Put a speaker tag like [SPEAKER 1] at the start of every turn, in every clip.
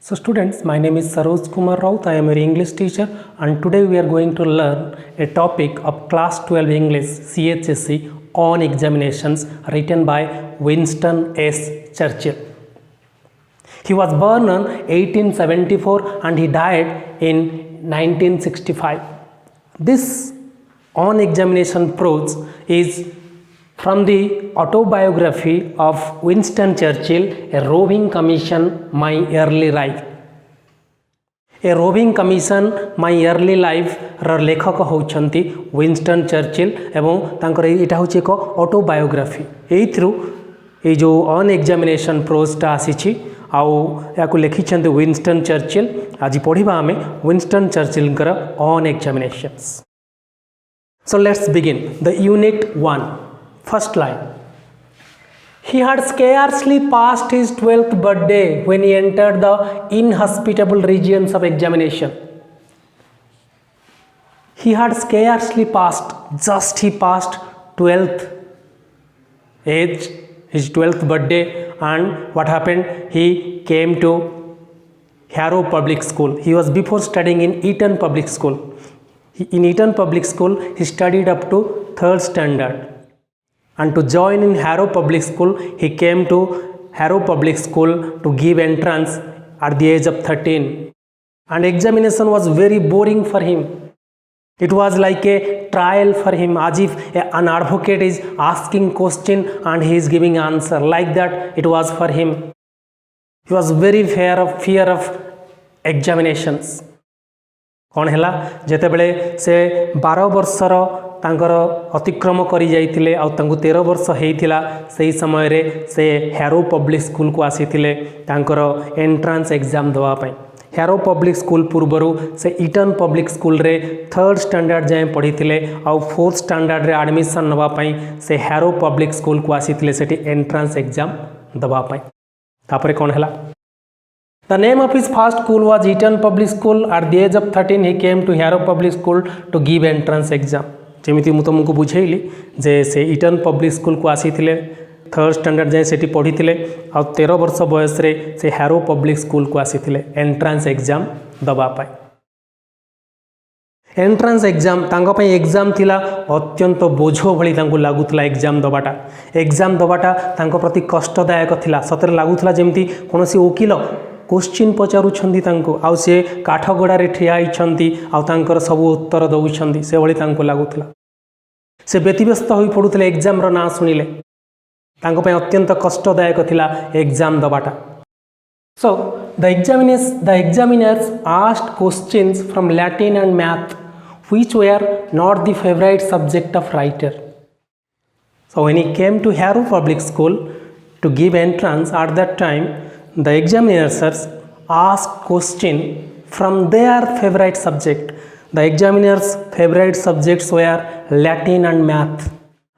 [SPEAKER 1] So students, my name is Saroj Kumar Raut. I am your English teacher and today we are going to learn a topic of class 12 English CHSE on examinations written by Winston S. Churchill. He was born in 1874 and he died in 1965. This on examination prose is from the autobiography of Winston Churchill, A Roving Commission, My Early Life. A Roving Commission, My Early Life ର लेखक होउछंती Winston Churchill एवं तांकर एटा होछि एक autobiography एथ्रु ए जो on examination प्रोजटा आसीछि आउ याकु लिखिछंती Winston Churchill. आज पढ़िबा हमें विंस्टन चर्चिल कर on examinations. So let's begin the unit 1. First line. He had scarcely passed his 12th birthday when he entered the inhospitable regions of examination. He had scarcely passed, just he passed 12th age, his 12th birthday, and what happened? He came to Harrow Public School. He was before studying in Eton Public School. In Eton Public School, he studied up to 3rd standard. And to join in Harrow Public School, he came to Harrow Public School to give entrance at the age of 13. And examination was very boring for him. It was like a trial for him, as if an advocate is asking question and he is giving answer. Like that, it was for him. He was very fear of examinations. कौन हैला जेते बेले से 12 वर्षर तांकर अतिक्रम करी जाइतिले आ तांको 13 वर्ष हेइतिला सेही समय रे से हैरो पब्लिक स्कूल को आसीतिले तांकर एंट्रेंस एग्जाम दवा पई। हैरो पब्लिक स्कूल पूर्वरु से ईटन पब्लिक स्कूल रे 3rd स्टैंडर्ड जाए पढ़ितिले आ 4th स्टैंडर्ड रे एडमिशन नवा पई से हैरो पब्लिक स्कूल को आसीतिले सेठी एंट्रेंस एग्जाम दवा पई। तापरे कौन हैला The name of his first school was Eton Public School. At the age of 13, he came to Harrow Public School to give entrance exam. जेमिति मु तुमको बुझेइली जे से Eton Public School को आसीथिले 3rd स्टैंडर्ड जाए सेठी पढ़िथिले आ 13 वर्ष बयस रे से Harrow Public School को आसीथिले एंट्रेंस एग्जाम दबा पाए। एंट्रेंस एग्जाम तांको पई एग्जाम थिला अत्यंत बोझो भली तांको लागुतला एग्जाम दबाटा तांको प्रति कष्टदायक थिला। सतरे लागुतला जेमिति कोनोसी वकील क्वेश्चन पचारुछंती तांको आउ से काठगड़ारे ठिया होइछंती आउ तांकर सब उत्तर दउछंती से भली तांको लागुतला। से व्यतिव्यस्त होई पडुतले एग्जाम रो ना सुनिले तांको पे अत्यंत कष्टदायक थिला एग्जाम दबाटा। So the examiners asked questions from Latin and math which were not the favorite subject of writer. So when he came to Harrow Public School to give entrance at that time, the examiners asked question from their favorite subject. The examiners' favorite subjects were Latin and math,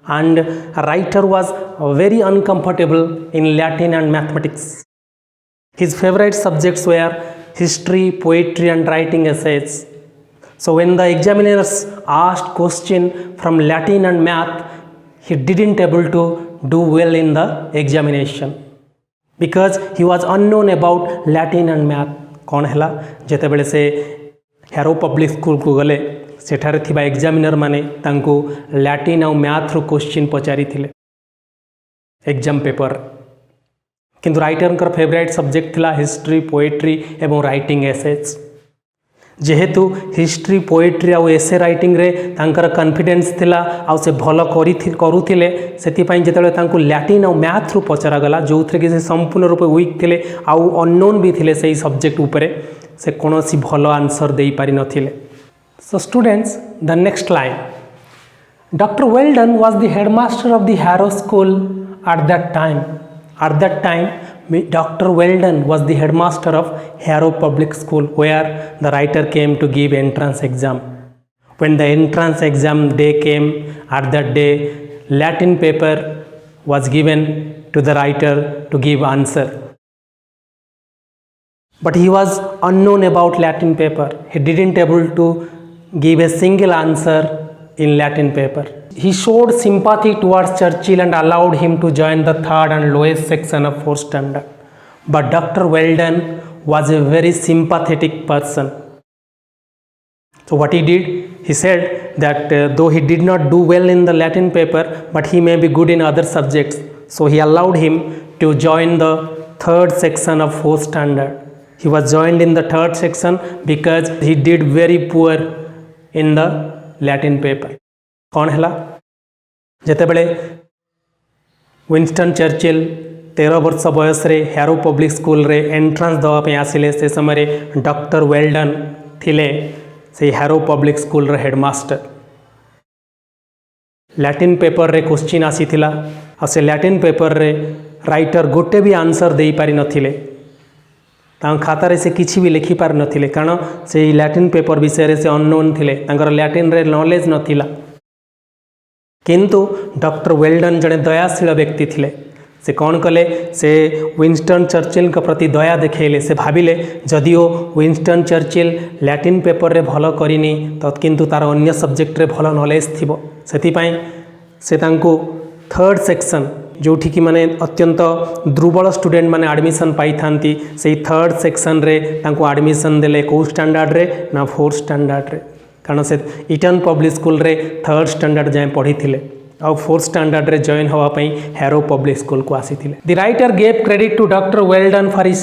[SPEAKER 1] and a writer was very uncomfortable in Latin and mathematics. His favorite subjects were history, poetry, and writing essays. So when the examiners asked question from Latin and math, he didn't able to do well in the examination because he was unknown about Latin and math. कौन हैला जेते बेले से harrow public school को गले सेठारे थिबा examiner माने तांको लैटिन और मैथ रो क्वेश्चन पचारि थिले एग्जाम पेपर किंतु राइटर कर फेवरेट सब्जेक्ट थिला हिस्ट्री, पोएट्री एवं राइटिंग एसेज। जेहेतु हिस्ट्री, पोएट्री और एसे राइटिंग रे तांकर कॉन्फिडेंस थिला आ से भलो करूथिले सेति पई जेतेले तांको लैटिन और मैथ रो पचरा गला जोथरे कि से संपूर्ण रूप वीक थिले आ अननोन भी थिले सेही सब्जेक्ट ऊपर से कोनोसी भलो आंसर देई पारि नथिले। So students, the next line. Dr. Weldon was the headmaster of the Harrow School at that time. At that time, Dr. Weldon was the headmaster of Harrow Public School where the writer came to give entrance exam. When the entrance exam day came, at that day, Latin paper was given to the writer to give answer. But he was unknown about Latin paper. He didn't able to give a single answer in Latin paper. He showed sympathy towards Churchill and allowed him to join the 3rd and lowest section of 4th standard. But Dr. Weldon was a very sympathetic person. So what he did, he said that though he did not do well in the Latin paper, but he may be good in other subjects. So he allowed him to join the third section of fourth standard. He was joined in the third section because he did very poor in the Latin paper. कौन हैला जेतेबेले Winston Churchill 13 वर्ष बयस रे harrow public school रे entrance दवाई आसिले से समय doctor well done थिले से हैरो पब्लिक स्कूल रे हेडमास्टर लैटिन पेपर रे क्वेश्चन आसीथिला आ से लैटिन पेपर रे राइटर गोटे भी आंसर दे पारि नथिले खातार से किसी भी लिखि पार नथिले कारण से लैटिन पेपर विषय से अननोन थिले तांकर लैटिन रे नॉलेज नथिला किंतु डॉक्टर वेल्डन जड़े दयाशील व्यक्ति थिले से कौन कले से विंस्टन चर्चिल के प्रति दया देखेले से भाविले जदिओ विंस्टन चर्चिल लैटिन पेपर रे भल करिनी तो किंतु तार अन्य सब्जेक्ट रे भल नॉलेज थिबो सेतिपाई से तांको थर्ड सेक्शन जोठी कि माने अत्यंत दुर्बल स्टूडेंट माने एडमिशन पाई थांती से थर्ड सेक्शन रे तांको एडमिशन देले को स्टैंडर्ड रे ना फोर्थ स्टैंडर्ड रे कारण से इटन पब्लिक स्कूल रे थर्ड स्टैंडर्ड जाए पढ़ी थिले और फोर्थ स्टैंडर्ड रे जॉइन होवा पई हैरो पब्लिक स्कूल को आसी थिले the writer gave credit to doctor Welldon for his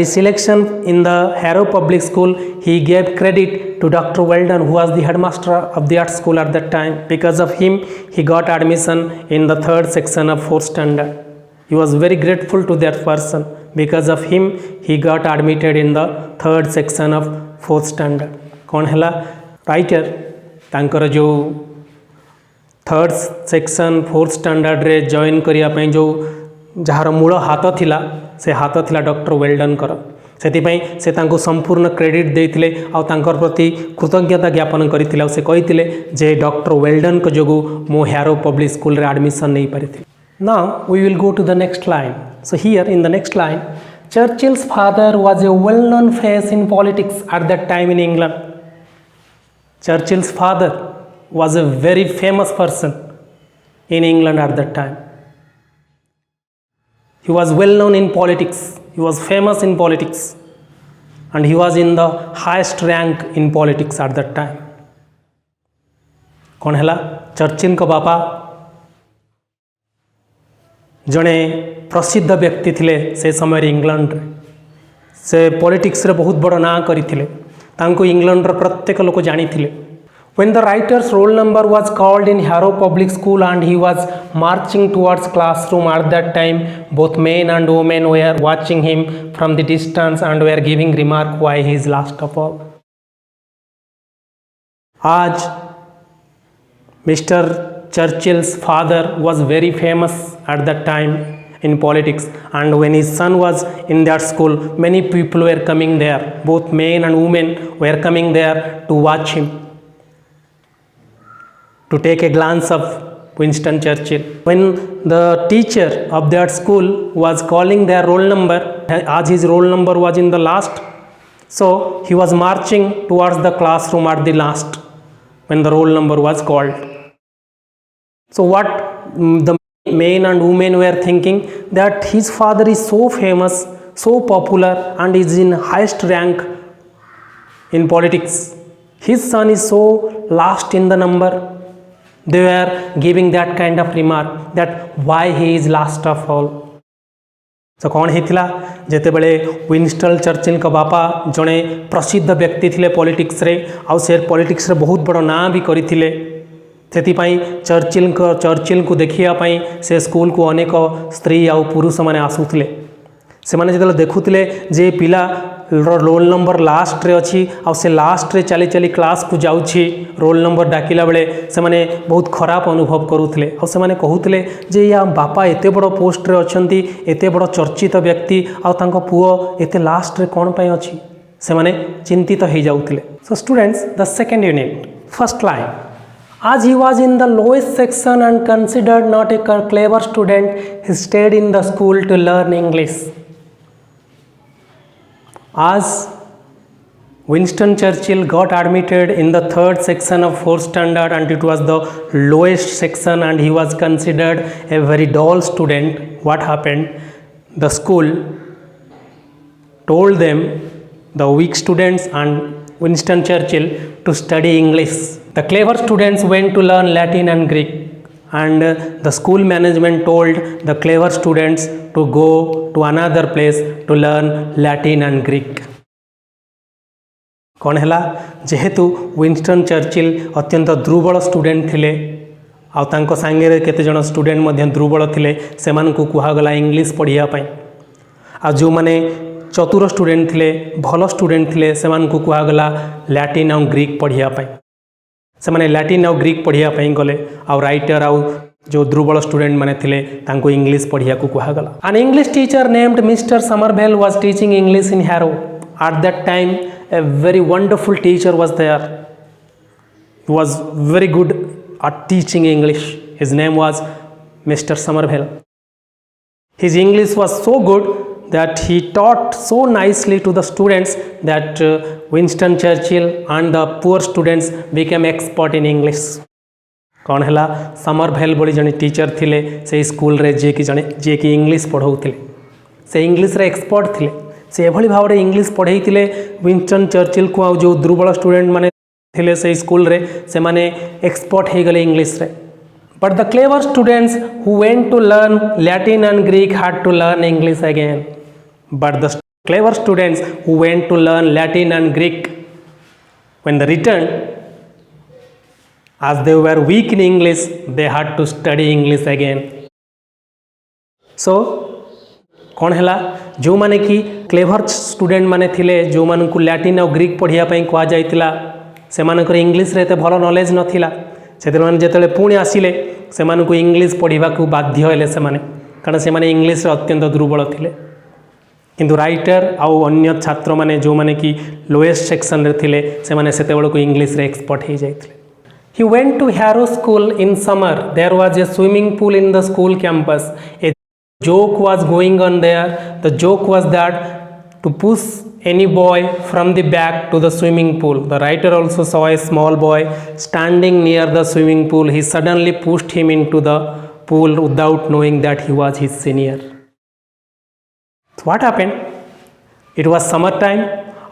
[SPEAKER 1] selection in the Harrow public school he gave credit to Dr. Weldon who was the headmaster of that school at that time. Because of him he got admission in the third section of fourth standard. He was very grateful to that person. Because of him he got admitted in the third section of fourth standard. कौन हैला writer तांकर जो third section fourth standard रे join करिया पई जो जहार मूल हाथ थिला से हाथ थिला डॉक्टर वेल्डन कर सेतिपाई से तांको संपूर्ण क्रेडिट देइथिले आ तांकर प्रति कृतज्ञता ज्ञापन करिथिले से कहिथिले जे डॉक्टर वेल्डन को जोगु मो हैरो पब्लिक स्कूल रे एडमिशन नहीं परिथिले. Now we will go to the next line. So here in the next line Churchill's father was a well-known face in politics at that time in England. Churchill's father was a very famous person in England at that time. He was well known in politics. He was famous in politics. And he was in the highest rank in politics at that time. कौन हैला Churchill को बापा जड़े प्रसिद्ध व्यक्ति थिले से समय इंग्लैंड से पॉलिटिक्स रे बहुत बड़ ना करथिले तांको इंग्लैंड रो प्रत्येक लोक जानी थिले. When the writer's roll number was called in Harrow Public School and he was marching towards classroom at that time, both men and women were watching him from the distance and were giving remark why he is last of all. आज Mr. Churchill's father was very famous at that time in politics, and when his son was in that school, many people were coming there. Both men and women were coming there to watch him, to take a glance of Winston Churchill. When the teacher of that school was calling their roll number, as his roll number was in the last, so he was marching towards the classroom at the last when the roll number was called. So what the men and women were thinking, that his father is so famous, so popular and is in highest rank in politics. His son is so last in the number. They were giving that kind of remark that why he is last of all. So कौन हेतिला जेते बेले Winston Churchill का बापा जड़े प्रसिद्ध व्यक्ति थिले politics रे आउ से पॉलिटिक्स रे बहुत बड़ ना भी करिथिले. सेतिपाई चर्चिल को देखिया पाई से स्कूल को अनेक स्त्री आउ पुरुष माने आसुथिले. से माने जेतले देखुथिले जे पिला रोल नंबर लास्ट रे अछि आ से लास्ट रे चली चली क्लास को जाउछि रोल नंबर डाकिला बेले से माने बहुत खराब अनुभव करुथिले. आ से माने कहूथिले जे या बापा एते बड़ पोस्ट रे अछंती, एते बड़ चर्चित व्यक्ति आ तांको पुओ एते लास्ट रे कोन पई अछि, से माने चिंतित हो जाउथिले. So students, the second unit, first line. As he was in the lowest section and considered not a clever student, he stayed in the school to learn English. As Winston Churchill got admitted in the third section of fourth standard and it was the lowest section and he was considered a very dull student, what happened? The school told them, the weak students and Winston Churchill, to study English. The clever students went to learn Latin and Greek, and the school management told the clever students to go to another place to learn Latin and Greek. कौन है जेहेतु Winston Churchill अत्यंत दुर्बल student थिले आउ तांको सांगे केते जण स्टूडेंट मध्य दुर्बल थिले सेमानकु कुहागला इंग्लिश पढ़िया पई आ जो माने चतुर स्टूडेंट थिले भल स्टूडेंट थिले सेमानकु कुहागला लैटिन और ग्रीक पढ़िया पई से माने लैटिन और ग्रीक पढ़िया पई गले आ राइटर आउ जो दुर्बल स्टूडेंट माने थिले तांको इंग्लिश पढ़िया को कुहागला. An English teacher named Mr. Somerville was teaching English in Harrow. At that time a very wonderful teacher was there. He was very good at teaching English. His name was Mr. Somerville. His English was so good that he taught so nicely to the students that Winston Churchill and the poor students became expert in English. कौन है समरभेल बड़ी जने teacher थिले से school रे जे कि English पढ़ाउथिले से English रे एक्सपर्ट थिले से एभली भाव रे इंग्लिश पढ़ाइथिले विंस्टन चर्चिल को आ जो दुर्बल स्टूडेंट माने थिले से स्कूल रे से माने एक्सपर्ट हे गले इंग्लिश रे. But the clever students who went to learn Latin and Greek had to learn English again. But the clever students who went to learn Latin and Greek when they return, as they were weak in English, they had to study English again. So कौन है जो माने कि clever student माने थिले जो मान को लैटिन और ग्रीक पढ़िया पई कहा जाइतिला से मानकर इंग्लिश रे ते भलो नॉलेज नथिला से माने जेतेले पुणी आसिले से मान को इंग्लिश पढ़िबा को बाध्य हेले से माने कारण से माने इंग्लिश रे अत्यंत दुर्बल थिले. किंतु राइटर आउ अन्य छात्र माने जो माने कि लोएस्ट सेक्शन रे थिले से माने सेते बेल को इंग्लिश रे एक्सपर्ट हे जाइतिले. He went to Harrow School in summer. There was a swimming pool in the school campus. A joke was going on there. The joke was that to push any boy from the back to the swimming pool. The writer also saw a small boy standing near the swimming pool. He suddenly pushed him into the pool without knowing that he was his senior. So what happened? It was summertime.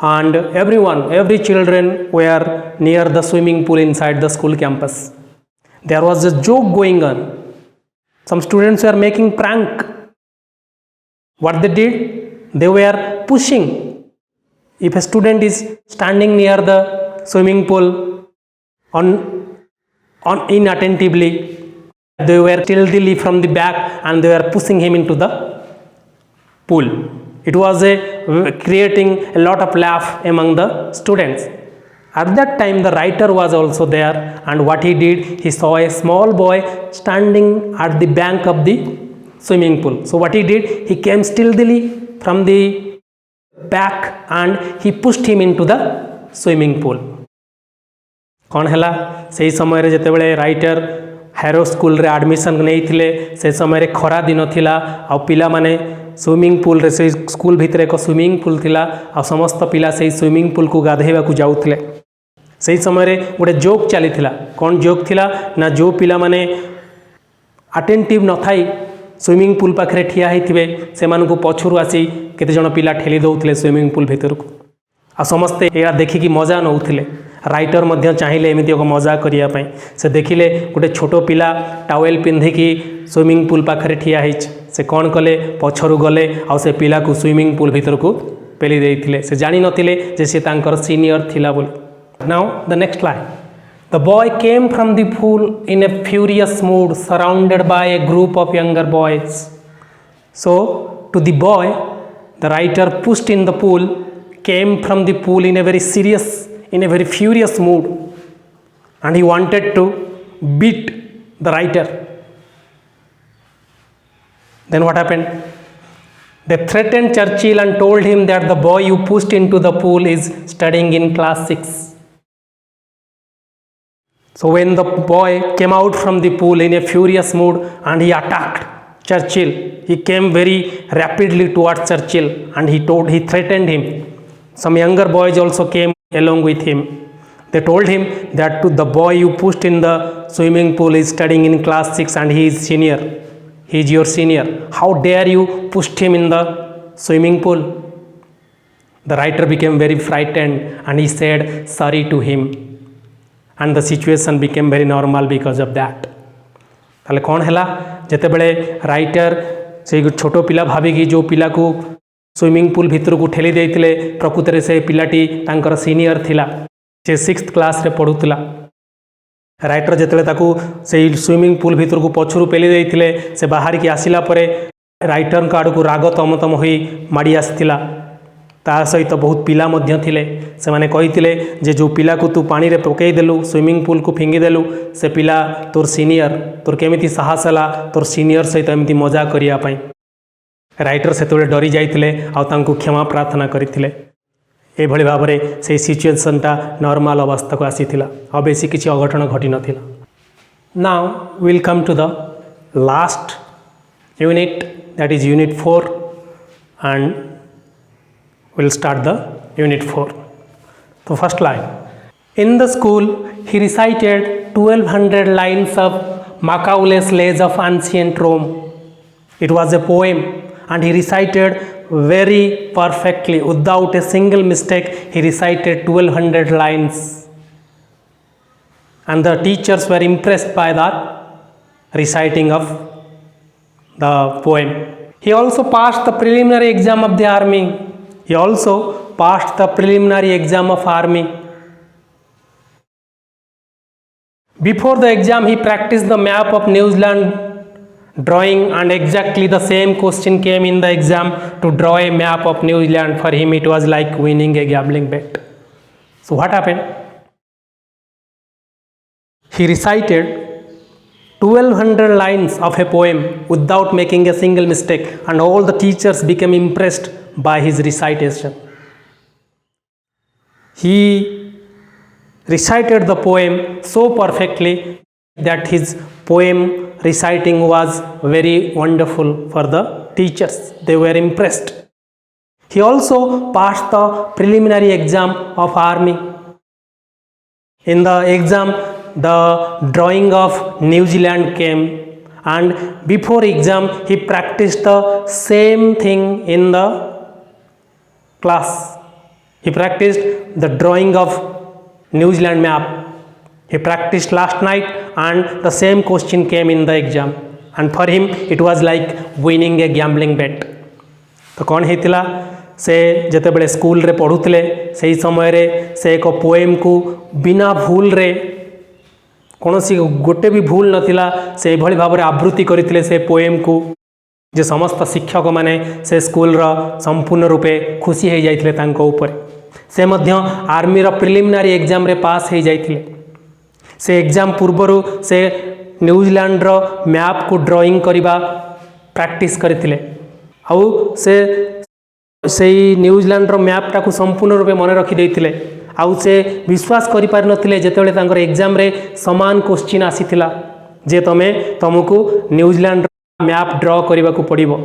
[SPEAKER 1] And every children were near the swimming pool inside the school campus. There was a joke going on. Some students were making prank. What they did? They were pushing. If a student is standing near the swimming pool inattentively, they were tiltily from the back and they were pushing him into the pool. It was creating a lot of laugh among the students. At that time the writer was also there, and what he did, he saw a small boy standing at the bank of the swimming pool. So what he did, he came stealthily from the back and he pushed him into the swimming pool. कौन है से समय जिते बड़े writer harrow school रे admission नहीं थिले से समय खरा दिन थिला आ पिला माने स्विमिंग पूल रे से स्कूल भितर एक स्विमिंग पूल थिला आ समस्त पिला से स्विमिंग पूल को गाधेबा को जाउथिले. से समय गोटे जोक चली थिला. कौन जोक थिला ना जो पिला माने अटेंटिव न थाई स्विमिंग पूल पाखरे ठिया होइथिबे से मानको पछुरु आसी केते जण पिला ठेली दउथिले स्विमिंग पूल भितर को आ समस्ते एरा देखिकी मजा नउथिले. राइटर मध्य चाहिए एमती एक मजा करने से देखिले गोटे छोट पिला टावेल पिंधिकी स्विमिंग पूल पाखे ठिया से कौन कले पछरु गले आ से पिला को स्विमिंग पूल भीतर को पेली देइथिले. से जानि नथिले जे से तांकर सीनियर थिला बोली. Now the next line. The boy came from the pool in a furious mood surrounded by a group of younger boys. So to the boy the writer pushed in the pool came from the pool in a very furious mood, and he wanted to beat the writer. Then what happened? They threatened Churchill and told him that the boy you pushed into the pool is studying in class 6. So when the boy came out from the pool in a furious mood and he attacked Churchill, he came very rapidly towards Churchill and he threatened him. Some younger boys also came along with him. They told him that to the boy you pushed in the swimming pool is studying in class 6 and he is senior. He is your senior. How dare you pushed him in the swimming pool? The writer became very frightened and he said sorry to him, and the situation became very normal because of that. ताले कौन हैला जेतेबेले writer से छोट पिला भाविकी जो पिला को swimming pool भितर को ठेली देइतिले प्रकृत से पिलाटी तांकर सीनियर थिला, से 6th क्लास रे पढ़ुतला। राइटर जेतेबेले ताकू से स्विमिंग पूल भितर को पछरु पेली देइतिले से बाहर की आसिला परे राइटर का आड़ को राग तमतम होई माड़ी आसितिला। ता सहित बहुत पिला मध्य थिले, से माने कहितिले जे जो पिला को तू पानी रे पकई देलु स्विमिंग पूल को फिंगी देलु से पिला तोर सीनियर, तोर केमिति साहस हला तोर सीनियर सहित एमती मजा करिया पई। राइटर सेतबेले डरी जाइतिले आ तांको क्षमा प्रार्थना करितिले। ए भली भाबरे से सिचुएशनटा नॉर्मल अवस्था को आसीथिला, आ बेसी किछि अघटन घटी नथिला। Now will come to the last unit, that is unit 4, and we'll start the unit 4. So first line, in the school he recited 1200 lines of Macaulay's Lays of Ancient Rome. It was a poem and he recited very perfectly without a single mistake. He recited 1200 lines and the teachers were impressed by that reciting of the poem. He also passed the preliminary exam of the army. He also passed the preliminary exam of army. Before the exam, he practiced the map of New Zealand drawing, and exactly the same question came in the exam to draw a map of New Zealand. For him, it was like winning a gambling bet. So what happened? He recited 1200 lines of a poem without making a single mistake, and all the teachers became impressed by his recitation. He recited the poem so perfectly that his poem reciting was very wonderful for the teachers. They were impressed. He also passed the preliminary exam of army. In the exam, the drawing of New Zealand came, and before exam he practiced the same thing in the class. He practiced the drawing of New Zealand map. He practiced last night and the same question came in the exam, and for him it was like winning a gambling bet. तो कौन हेतिला से जेतेबेले school रे पढ़ुतले सेही समय रे से एक poem को बिना भूल रे कौनसी गोटे भी भूल नथिला से भली भाव में आवृत्ति करथिले से पोएम को, जे समस्त शिक्षक माने से स्कूल रा संपूर्ण रूपे खुशी हो जाइथिले तांको ऊपर। से मध्य आर्मी रा प्रिलिमिनारी एग्जाम रे पास हो जाइथिले। से एग्जाम पूर्वरु से न्यूजीलैंड रा मैप को ड्राइंग करिबा प्रैक्टिस करथिले, आउ से न्यूजीलैंड रा मैपटा को संपूर्ण रूपे मन रखी देथिले। आउ से विश्वास करि पार नथिले जेतेबेले तांकर एग्जाम रे समान क्वेश्चन आसीथिला जे तुमको न्यूजीलैंड मैप ड्रॉ करने को पड़ो।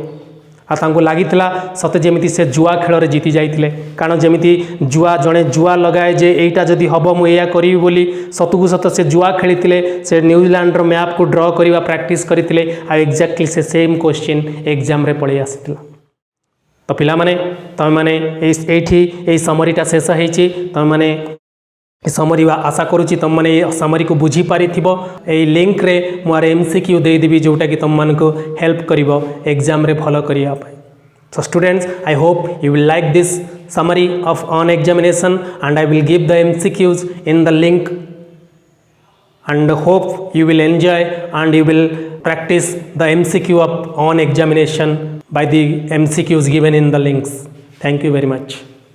[SPEAKER 1] आ तांको लागिथिला सते जेमिति से जुआ खेल रे जीति जाइथिले, कारण जेमिति जुआ जणे जुआ लगाए जे एटा जदि हबो मु एया करिवि बोली सतुकु सत से जुआ खेलिथिले। से न्यूजीलैंड रो मैप को ड्रॉ करबा प्रैक्टिस करथिले, आ एक्जेक्टली से सेम क्वेश्चन एग्जाम रे पळि आसीथिला। तो पिला माने तमे माने एठी ए समरीटा शेष हेछि। तमे माने समरी आशा करुच्ची तुम मैंने समरी को बुझी पारिथिबो। ए लिंक रे मोर एमसीक्यू दे देबी जोटा कि तुम मान को हेल्प करिवो एग्जाम रे फॉलो करिया पाई। So students, I hope you will like this summary of on examination, and I will give the MCQs in the link, and hope you will enjoy and you will practice the MCQ of on examination by the MCQs given in the links. Thank you very much.